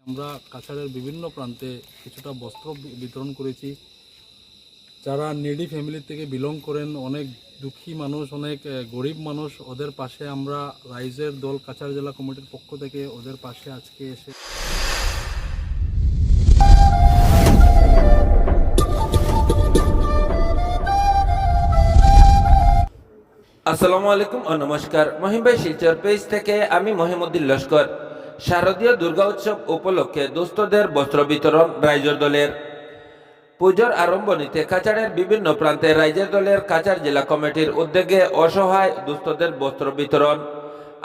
আমরা কাছাড়ের বিভিন্ন প্রান্তে কিছুটা বস্ত্র বিতরণ করেছি। যারা নিডি ফ্যামিলি থেকে বিলং করেন, অনেক দুঃখী মানুষ, অনেক গরিব মানুষ, ওদের পাশে আমরা রাইজের দল কাছাড় জেলা কমিটির পক্ষ থেকে ওদের পাশে আজকে এসে আসসালামু আলাইকুম ও নমস্কার। মহিম ভাই শিলচর পেজ থেকে আমি মহিমুদ্দিন লস্কর। শারদীয় দুর্গা উৎসব উপলক্ষে দুস্থদের বস্ত্র বিতরণ রাইজর দলের। পুজোর আরম্ভণীতে কাছাড়ের বিভিন্ন প্রান্তে রাইজের দলের কাছাড় জেলা কমিটির উদ্যোগে অসহায় দুস্থদের বস্ত্র বিতরণ।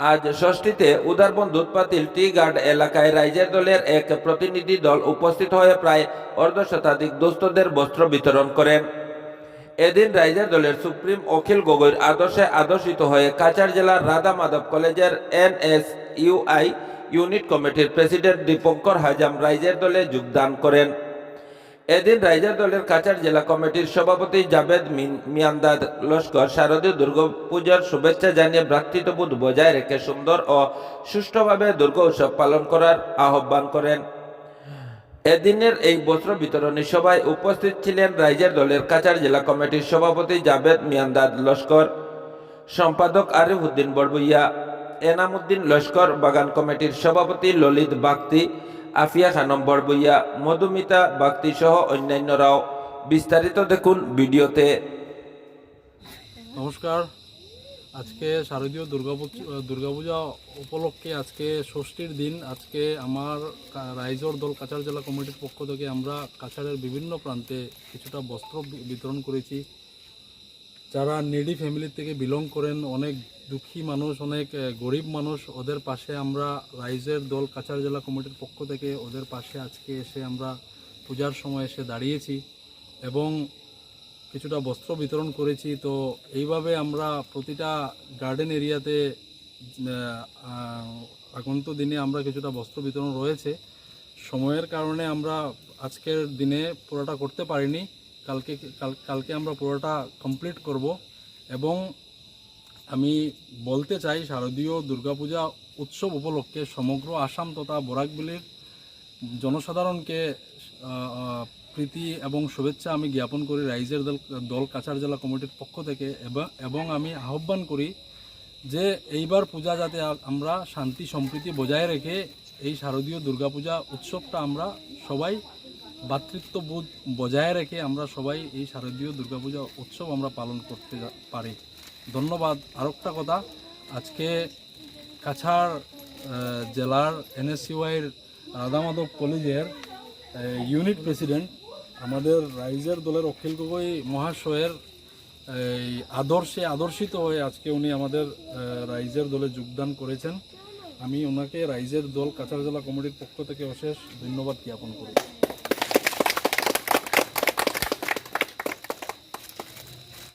আজ ষষ্ঠীতে উদারবন দুধপাতিল টি গার্ড এলাকায় রাইজের দলের এক প্রতিনিধি দল উপস্থিত হয়ে প্রায় অর্ধশতাধিক দুস্থদের বস্ত্র বিতরণ করেন। এদিন রাইজের দলের সুপ্রিম অখিল গগৈর আদর্শে আদর্শিত হয়ে কাছাড় জেলার রাধা মাধব কলেজের NSUI ইউনিট কমিটির প্রেসিডেন্ট দীপঙ্কর হাজাম রাইজের দলে যোগদান করেন। এদিন রাইজের দলের কাছাড় জেলা কমিটির সভাপতি জাবেদ মিয়ান্দাদ লস্কর শারদীয় দুর্গাপূজার শুভেচ্ছা জানিয়ে ভ্রাতৃত্ববোধ বজায় রেখে সুন্দর ও সুষ্ঠুভাবে দুর্গা উৎসব পালন করার আহ্বান করেন। এদিনের এই বস্ত্র বিতরণী সভায় উপস্থিত ছিলেন রাইজের দলের কাছাড় জেলা কমিটির সভাপতি জাবেদ মিয়ান্দাদ লস্কর, সম্পাদক আরিফ উদ্দিন বড়বুইয়া, এনামুদ্দিন লস্কর, বাগান কমিটির সভাপতি ললিত বাগতি, আফিয়া খানম বড়বুইয়া, মধুমিতা বাগতি সহ অন্যান্যরাও। বিস্তারিত দেখুন ভিডিওতে। নমস্কার। আজকে শারদীয় দুর্গাপূজা উপলক্ষে আজকে ষষ্ঠীর দিন। আজকে আমার রাইজর দল কাছাড় জেলা কমিটির পক্ষ থেকে আমরা কাছাড়ের বিভিন্ন প্রান্তে কিছুটা বস্ত্র বিতরণ করেছি। যারা নিডি ফ্যামিলি থেকে বিলং করেন, অনেক দুঃখী মানুষ, অনেক গরিব মানুষ, ওদের পাশে আমরা রাইজের দল কাছাড় জেলা কমিটির পক্ষ থেকে ওদের পাশে আজকে এসে আমরা পূজার সময় এসে দাঁড়িয়েছি এবং কিছুটা বস্ত্র বিতরণ করেছি। তো এইভাবে আমরা প্রতিটা গার্ডেন এরিয়াতে আগন্ত দিনে আমরা কিছুটা বস্ত্র বিতরণ রয়েছে। সময়ের কারণে আমরা আজকের দিনে পুরোটা করতে পারিনি, কালকে আমরা পুরোটা কমপ্লিট করব। এবং আমি বলতে চাই, শারদীয় দুর্গাপূজা উৎসব উপলক্ষে সমগ্র আসাম তথা বরাকবেলির জনসাধারণকে প্রীতি এবং শুভেচ্ছা আমি জ্ঞাপন করি রাইজের দল কাছাড় জেলা কমিটির পক্ষ থেকে। এবং আমি আহ্বান করি যে এইবার পূজা যাতে আমরা শান্তি সম্প্রীতি বজায় রেখে এই শারদীয় দুর্গাপূজা উৎসবটা আমরা সবাই ভ্রাতৃত্ববোধ বজায় রেখে আমরা সবাই এই শারদীয় দুর্গাপূজা উৎসব আমরা পালন করতে পারি। ধন্যবাদ। আরেকটা কথা, আজকে কাছাড় জেলার NSUIর রাধা মাধব কলেজের ইউনিট প্রেসিডেন্ট আমাদের রাইজের দলের অখিল গগৈ মহাশয়ের এই আদর্শে আদর্শিত হয়ে আজকে উনি আমাদের রাইজের দলে যোগদান করেছেন। আমি ওনাকে রাইজের দল কাছাড় জেলা কমিটির পক্ষ থেকে অশেষ ধন্যবাদ জ্ঞাপন করি।